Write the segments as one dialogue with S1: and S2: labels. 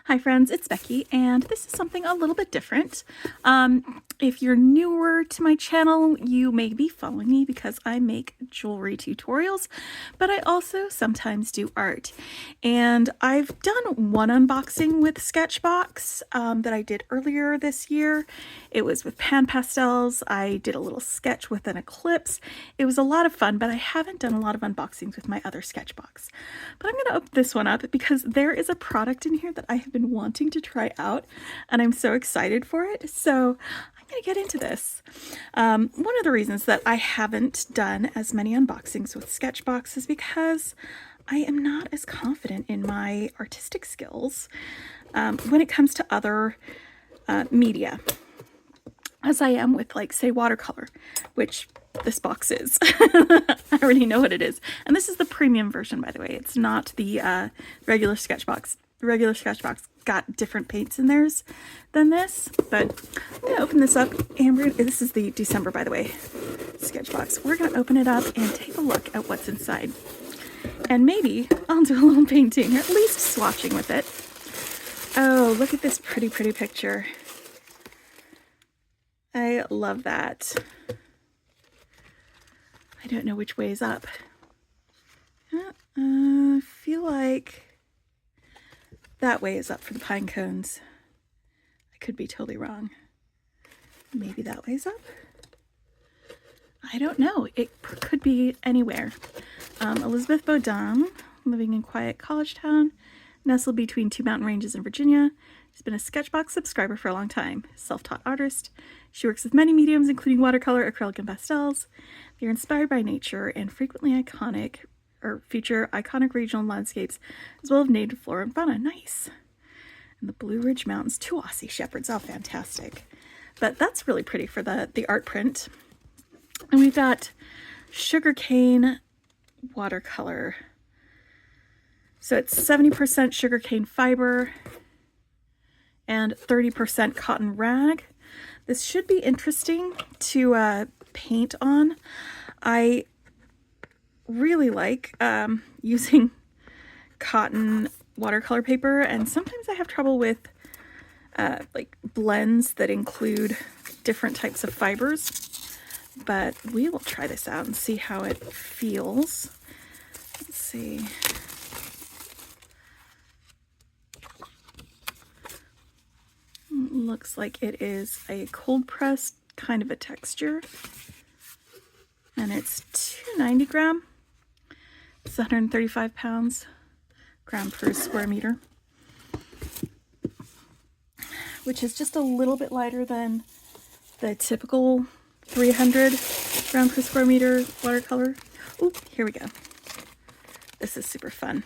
S1: Hi friends, it's Becky, and this is something a little bit different. If you're newer to my channel, you may be following me because I make jewelry tutorials, but I also sometimes do art. And I've done one unboxing with Sketchbox that I did earlier this year. It was with pan pastels. I did a little sketch with an eclipse. It was a lot of fun, but I haven't done a lot of unboxings with my other Sketchbox. But I'm going to open this one up because there is a product in here that I have been wanting to try out, and I'm so excited for it. So I'm going to get into this. One of the reasons that I haven't done as many unboxings with Sketchbox is because I am not as confident in my artistic skills when it comes to other media as I am with, like, say, watercolor, which this box is. I already know what it is. And this is the premium version, by the way. It's not the regular Sketchbox. The regular Sketchbox got different paints in theirs than this, but I'm going to open this up, and this is the December, by the way, Sketchbox. We're going to open it up and take a look at what's inside. And maybe I'll do a little painting, or at least swatching with it. Oh, look at this pretty, pretty picture. I love that. I don't know which way is up. I feel like that way is up for the pine cones. I could be totally wrong. Maybe that way's up? I don't know. It could be anywhere. Elizabeth Bodom, living in quiet college town, nestled between two mountain ranges in Virginia. She's been a Sketchbox subscriber for a long time. Self-taught artist. She works with many mediums, including watercolor, acrylic, and pastels. They're inspired by nature and frequently feature iconic regional landscapes, as well as native flora and fauna. Nice. And the Blue Ridge Mountains, two Aussie shepherds. Oh, fantastic. But that's really pretty for the art print. And we've got sugarcane watercolor. So it's 70% sugarcane fiber and 30% cotton rag. This should be interesting to paint on. I really like using cotton watercolor paper, and sometimes I have trouble with like blends that include different types of fibers, but we will try this out and see how it feels. Let's see. Looks like it is a cold pressed kind of a texture, and it's 290 gram. It's 135 gram per square meter, which is just a little bit lighter than the typical 300 gram per square meter watercolor. Oop, here we go. This is super fun.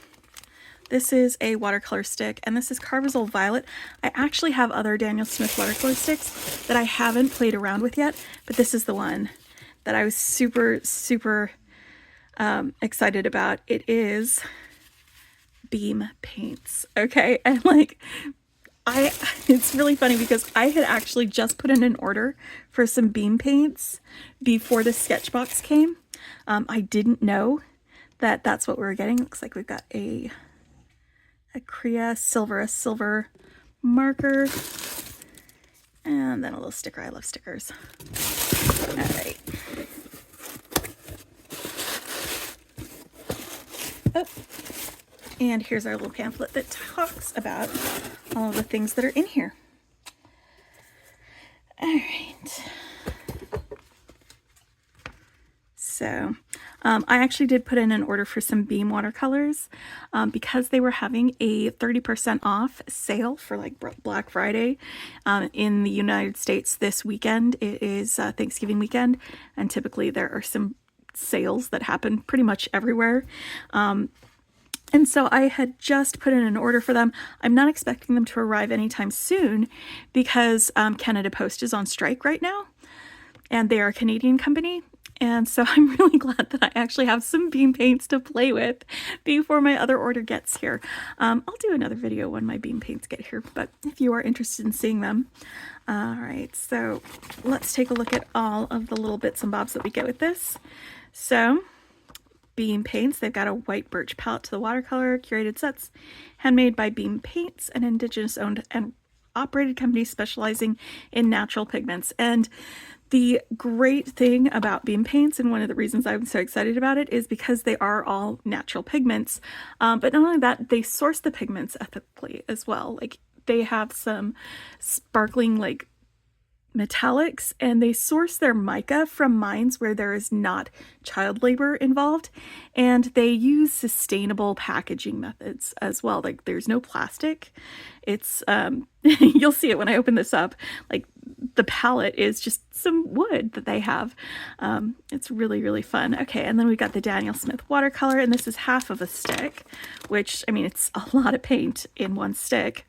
S1: This is a watercolor stick, and this is Carbazole Violet. I actually have other Daniel Smith watercolor sticks that I haven't played around with yet, but this is the one that I was super, super excited about. It is Beam Paints, okay? And it's really funny because I had actually just put in an order for some Beam Paints before the Sketchbox came. I didn't know that that's what we were getting. Looks like we've got a silver marker, and then a little sticker. I love stickers. All right. Oh, and here's our little pamphlet that talks about all of the things that are in here. All right. So I actually did put in an order for some Beam watercolors because they were having a 30% off sale for like Black Friday in the United States this weekend. It is Thanksgiving weekend, and typically there are some sales that happen pretty much everywhere. And so I had just put in an order for them. I'm not expecting them to arrive anytime soon because Canada Post is on strike right now, and they are a Canadian company. And so I'm really glad that I actually have some Beam Paints to play with before my other order gets here. I'll do another video when my Beam Paints get here, but if you are interested in seeing them. All right, so let's take a look at all of the little bits and bobs that we get with this. So Beam Paints. They've got a white birch palette to the watercolor, curated sets, handmade by Beam Paints, an Indigenous owned and operated company specializing in natural pigments. And the great thing about Beam Paints, and one of the reasons I'm so excited about it, is because they are all natural pigments. But not only that, they source the pigments ethically as well. Like, they have some sparkling, like, metallics, and they source their mica from mines where there is not child labor involved, and they use sustainable packaging methods as well. Like, there's no plastic. It's you'll see it when I open this up. Like, the palette is just some wood that they have. It's really, really fun. Okay, and then we've got the Daniel Smith watercolor, and this is half of a stick, which, I mean, it's a lot of paint in one stick.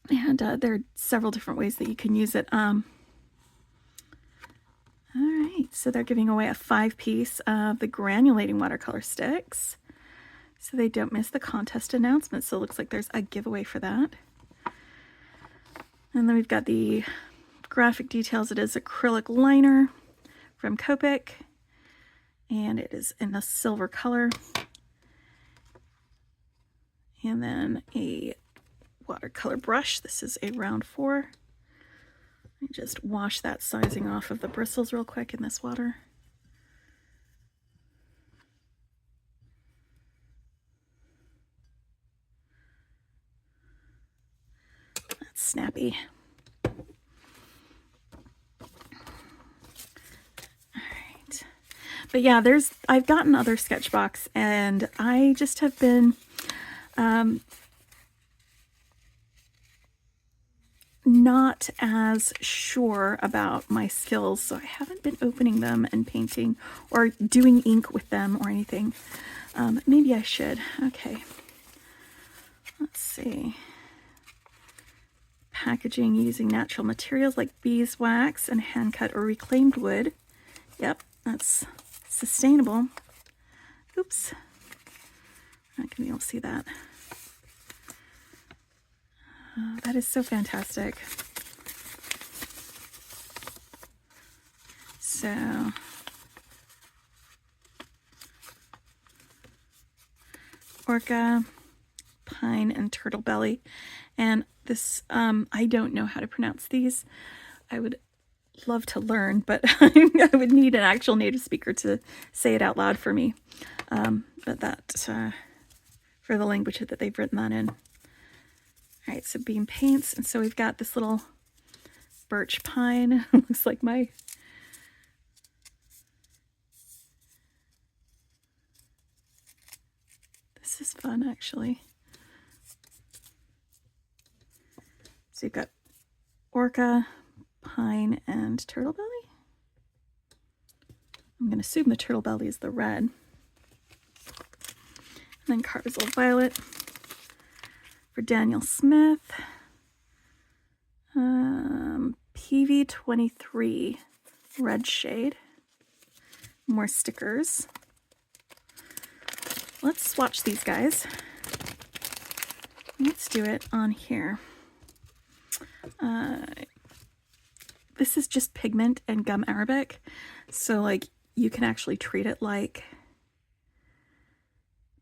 S1: And there are several different ways that you can use it. All right, so they're giving away a 5-piece of the granulating watercolor sticks, so they don't miss the contest announcement. So it looks like there's a giveaway for that. And then we've got the graphic details. It is acrylic liner from Copic, and it is in a silver color. And then a watercolor brush. This is a round 4. Let me just wash that sizing off of the bristles real quick in this water. That's snappy. Alright. But yeah, I've gotten other Sketchbox, and I just have been not as sure about my skills, so I haven't been opening them and painting or doing ink with them or anything. Maybe I should. Okay, let's see. Packaging using natural materials like beeswax and hand-cut or reclaimed wood. Yep, that's sustainable. Oops, I'm not gonna be able to see that. That is so fantastic. So, orca, pine, and turtle belly. And this, I don't know how to pronounce these. I would love to learn, but I would need an actual native speaker to say it out loud for me. But that, for the language that they've written that in. All right, so Beam Paints, and so we've got this little birch pine. Looks like my... This is fun, actually. So you've got orca, pine, and turtle belly. I'm going to assume the turtle belly is the red. And then Carbazole Violet for Daniel Smith. PV23 red shade. More stickers. Let's swatch these guys. Let's do it on here. This is just pigment and gum arabic, so like you can actually treat it like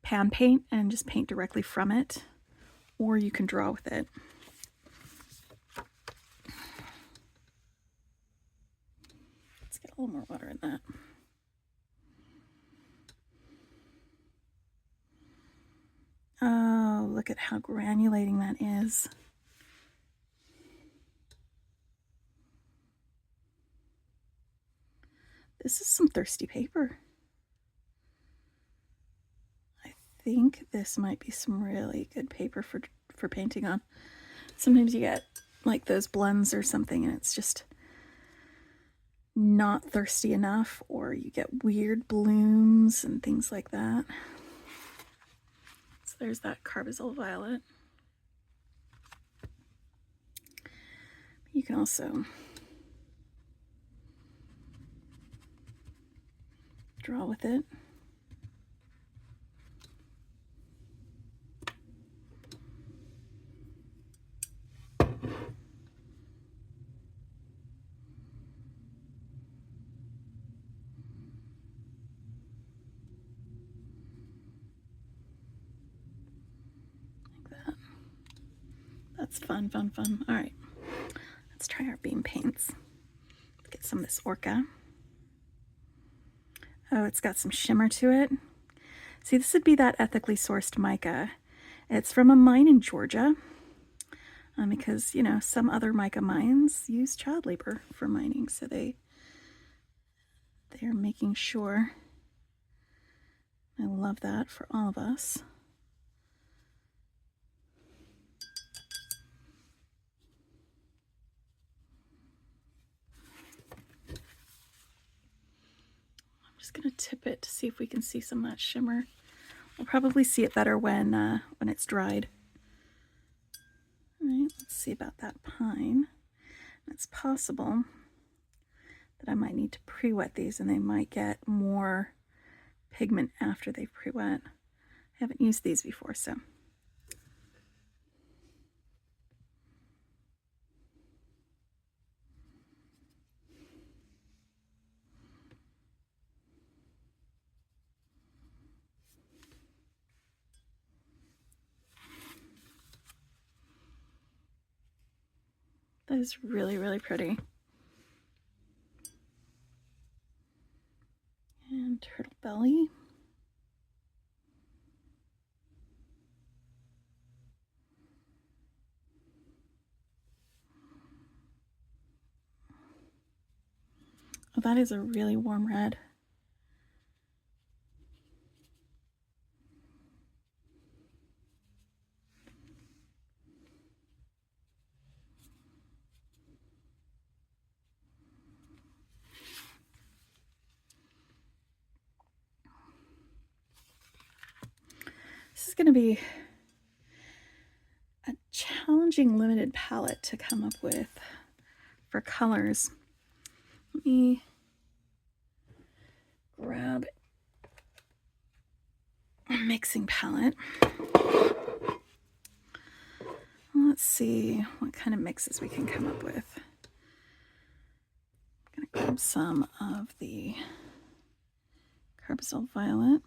S1: pan paint and just paint directly from it, or you can draw with it. Let's get a little more water in that. Oh, look at how granulating that is. This is some thirsty paper. I think this might be some really good paper for painting on. Sometimes you get like those blends or something and it's just not thirsty enough, or you get weird blooms and things like that. So there's that Carbazole Violet. You can also draw with it. that's fun, fun, fun. All right, let's try our beam paints. Let's get some of this orca. Oh, it's got some shimmer to it. See, this would be that ethically sourced mica. It's from a mine in Georgia, because, you know, some other mica mines use child labor for mining, so they're making sure. I love that for all of us. I'm just gonna tip it to see if we can see some of that shimmer. We'll probably see it better when it's dried. All right, let's see about that pine. It's possible that I might need to pre-wet these and they might get more pigment after they've pre-wet. I haven't used these before, so. That is really, really pretty. And turtle belly. Oh, that is a really warm red. This is going to be a challenging limited palette to come up with for colors. Let me grab a mixing palette. Let's see what kind of mixes we can come up with. I'm going to grab some of the Carbazole Violet.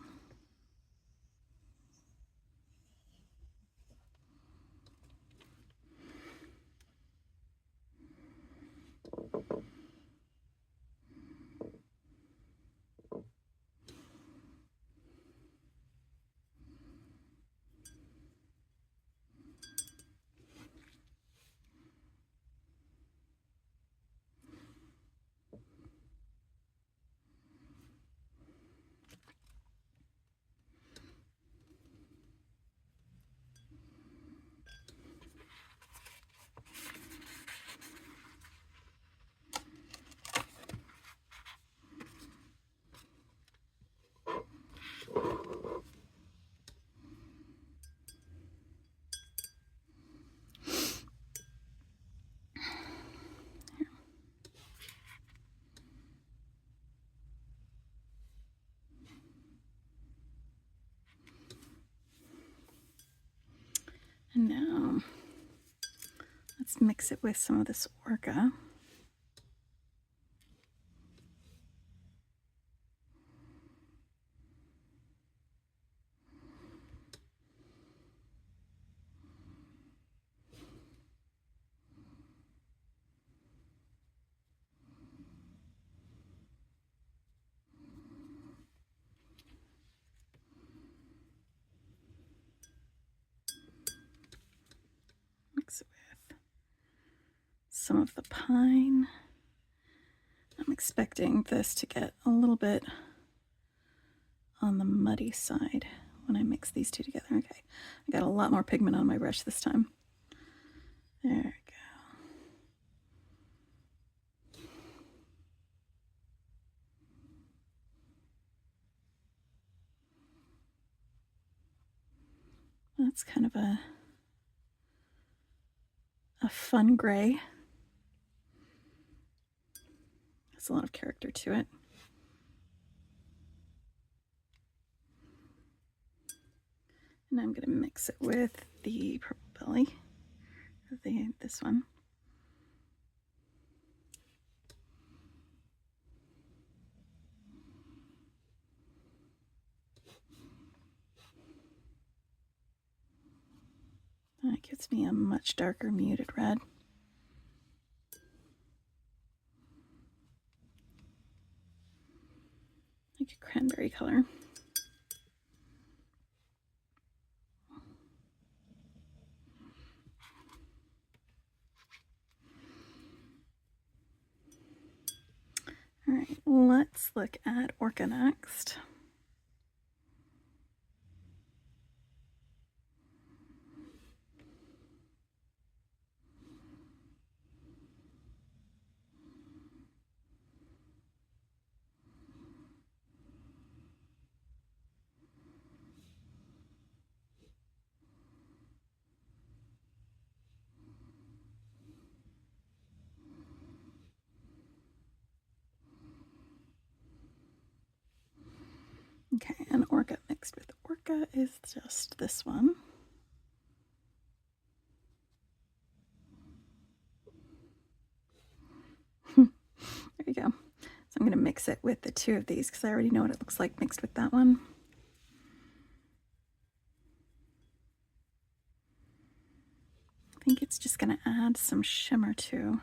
S1: And now let's mix it with some of this orca. Mix it with some of the pine. I'm expecting this to get a little bit on the muddy side when I mix these two together. Okay, I got a lot more pigment on my brush this time. There we go. That's kind of a fun gray. Has a lot of character to it. And I'm going to mix it with the purple belly, this one. That gives Gives me a much darker muted red. Like a cranberry color. All right, let's look at Orca next. Okay, and Orca mixed with Orca is just this one. There you go. So I'm going to mix it with the two of these because I already know what it looks like mixed with that one. I think it's just going to add some shimmer to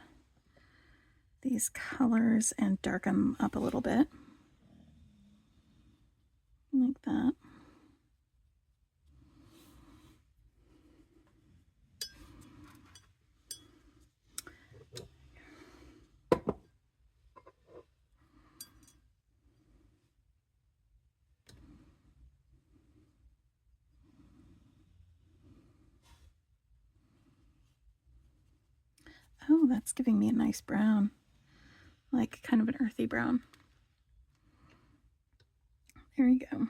S1: these colors and darken them up a little bit. Like that. Oh, that's giving me a nice brown, like kind of an earthy brown. There you go.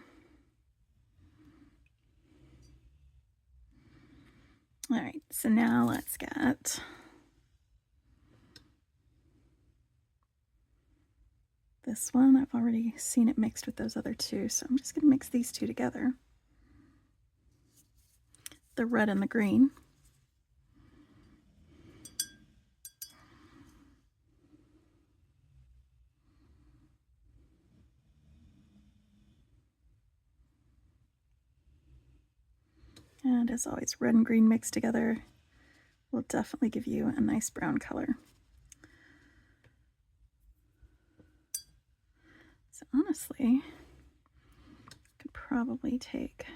S1: All right, so now let's get this one. I've already seen it mixed with those other two, so I'm just going to mix these two together. The red and the green. And as always, red and green mixed together will definitely give you a nice brown color. So honestly, I could probably take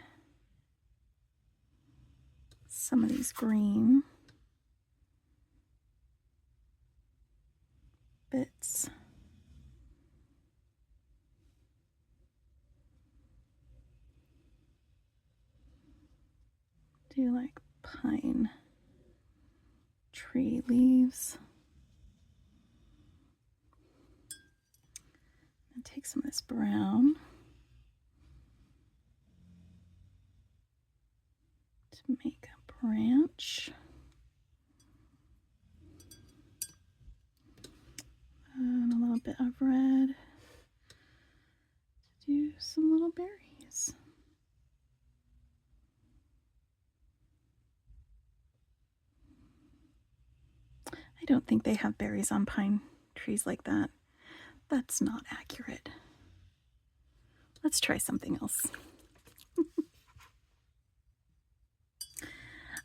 S1: some of these green bits. Do like pine tree leaves. And take some of this brown to make a branch. And a little bit of red to do some little berries. I don't think they have berries on pine trees like that. That's not accurate. Let's try something else.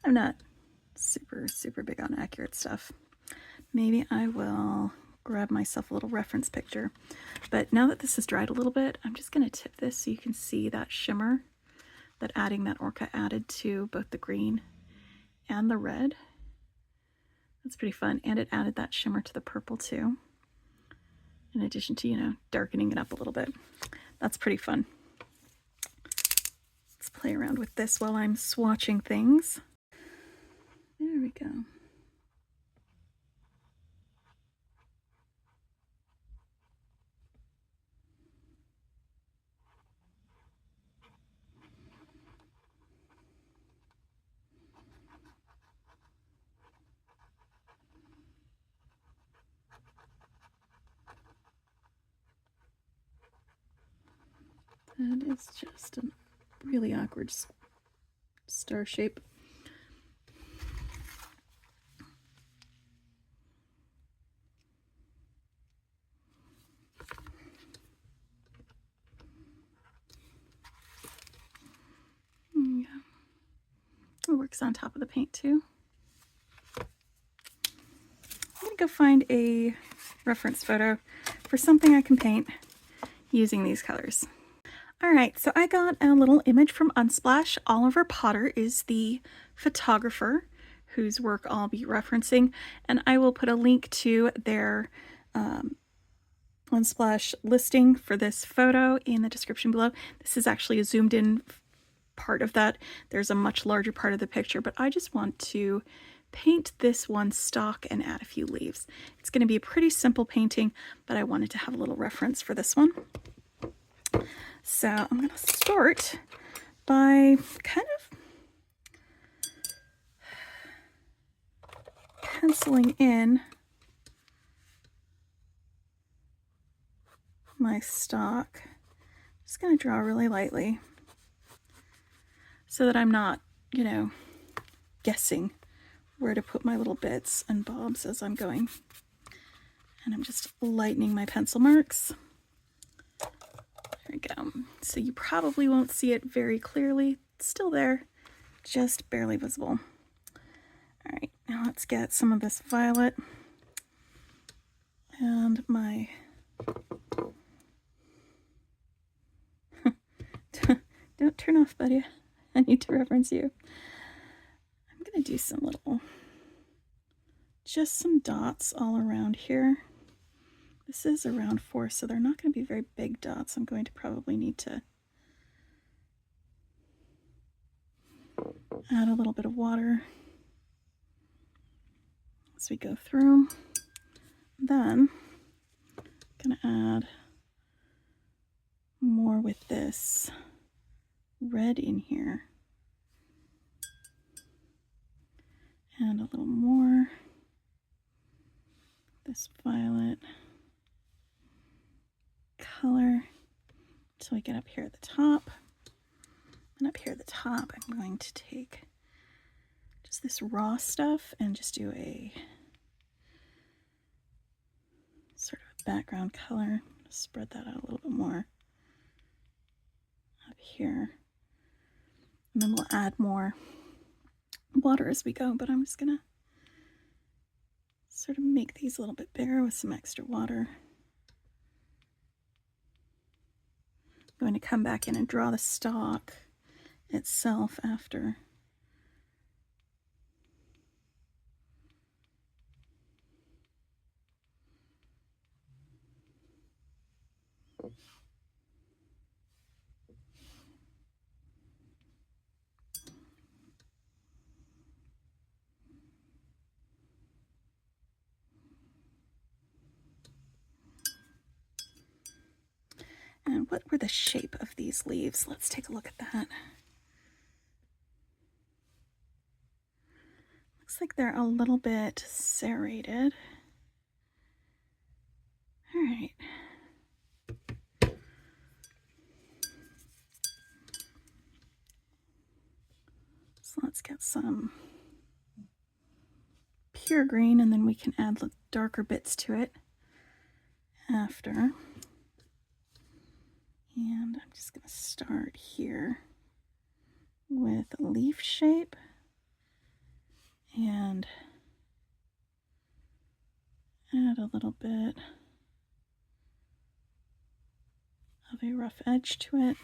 S1: I'm not super big on accurate stuff. Maybe I will grab myself a little reference picture. But now that this has dried a little bit, I'm just going to tip this so you can see that shimmer that adding that Orca added to both the green and the red. That's pretty fun. And it added that shimmer to the purple too. In addition to, you know, darkening it up a little bit. That's pretty fun. Let's play around with this while I'm swatching things. There we go. That is just a really awkward star shape. Yeah. It works on top of the paint too. go find a reference photo for something I can paint using these colors. Alright, so I got a little image from Unsplash. Oliver Potter is the photographer whose work I'll be referencing, and I will put a link to their Unsplash listing for this photo in the description below. This is actually a zoomed in part of that. There's a much larger part of the picture, but I just want to paint this one stock and add a few leaves. It's going to be a pretty simple painting, but I wanted to have a little reference for this one. So I'm going to start by kind of penciling in my stock. Just going to draw really lightly so that I'm not, you know, guessing where to put my little bits and bobs as I'm going. And I'm just lightening my pencil marks. There we go. So you probably won't see it very clearly. It's still there, just barely visible. All right, now let's get some of this violet and my don't turn off, buddy. I need to reference you. I'm gonna do some little, just some dots all around here. This is a round 4, so they're not going to be very big dots. I'm going to probably need to add a little bit of water as we go through. Then I'm going to add more with this red in here. And a little more. This violet color until we get up here at the top. And up here at the top, I'm going to take just this raw stuff and just do a sort of background color. Spread that out a little bit more up here. And then we'll add more water as we go, but I'm just gonna sort of make these a little bit bigger with some extra water. I'm going to come back in and draw the stalk itself after. And what were the shape of these leaves? Let's take a look at that. Looks like they're a little bit serrated. All right. So let's get some pure green, and then we can add darker bits to it after. And I'm just going to start here with a leaf shape and add a little bit of a rough edge to it.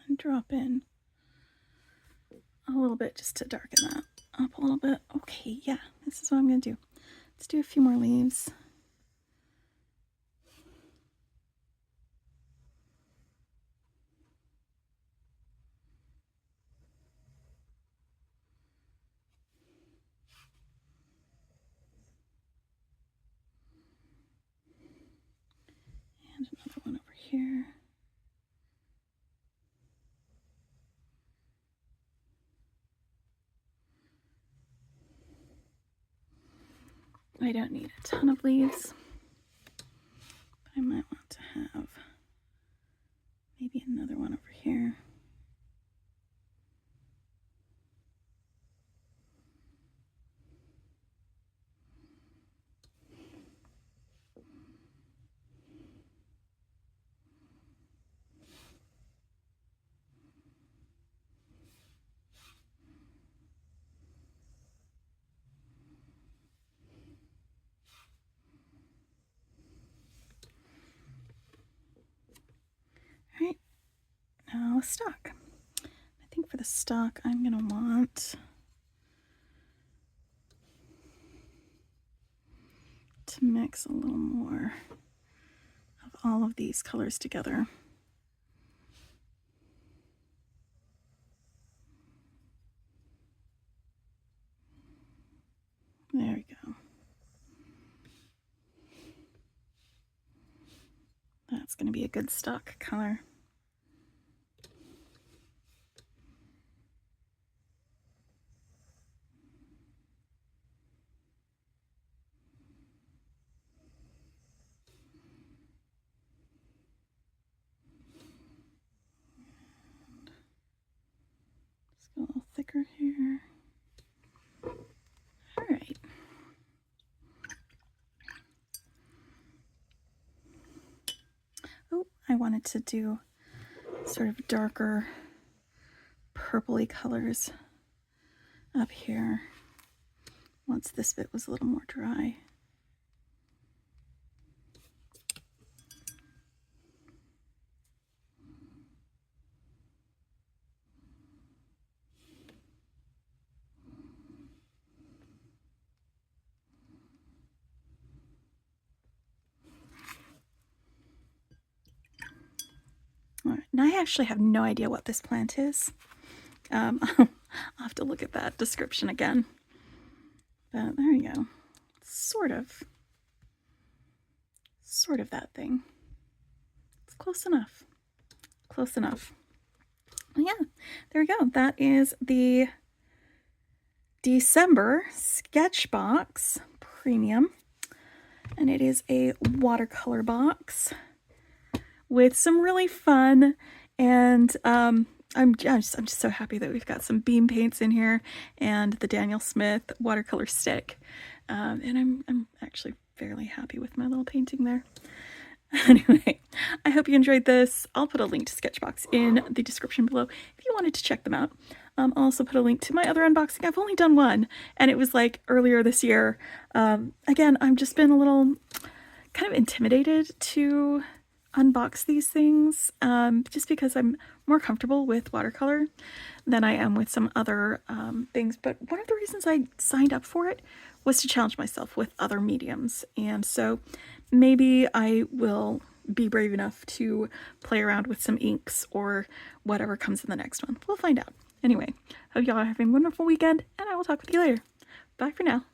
S1: And drop in a little bit just to darken that up a little bit. Okay, yeah, this is what I'm going to do. Let's do a few more leaves. And another one over here. I don't need a ton of leaves, but I might want to have maybe another one over here. a stock. I think for the stock, I'm going to want to mix a little more of all of these colors together. There we go. That's going to be a good stock color. Just go a little thicker here. All right. Oh, I wanted to do sort of darker purpley colors up here once this bit was a little more dry. All right, now I actually have no idea what this plant is. I'll have to look at that description again. But there you go. Sort of that thing. It's close enough. Close enough. Well, yeah, there we go. That is the December Sketchbox Premium. And it is a watercolor box with some really fun, and I'm just so happy that we've got some beam paints in here and the Daniel Smith watercolor stick, and I'm actually fairly happy with my little painting there. Anyway, I hope you enjoyed this. I'll put a link to Sketchbox in the description below if you wanted to check them out. I'll also put a link to my other unboxing. I've only done one, and it was like earlier this year. Again, I've just been a little kind of intimidated to unbox these things, just because I'm more comfortable with watercolor than I am with some other things. But one of the reasons I signed up for it was to challenge myself with other mediums, and so maybe I will be brave enough to play around with some inks or whatever comes in the next one. We'll find out. Anyway, hope y'all are having a wonderful weekend, and I will talk with you later. Bye for now.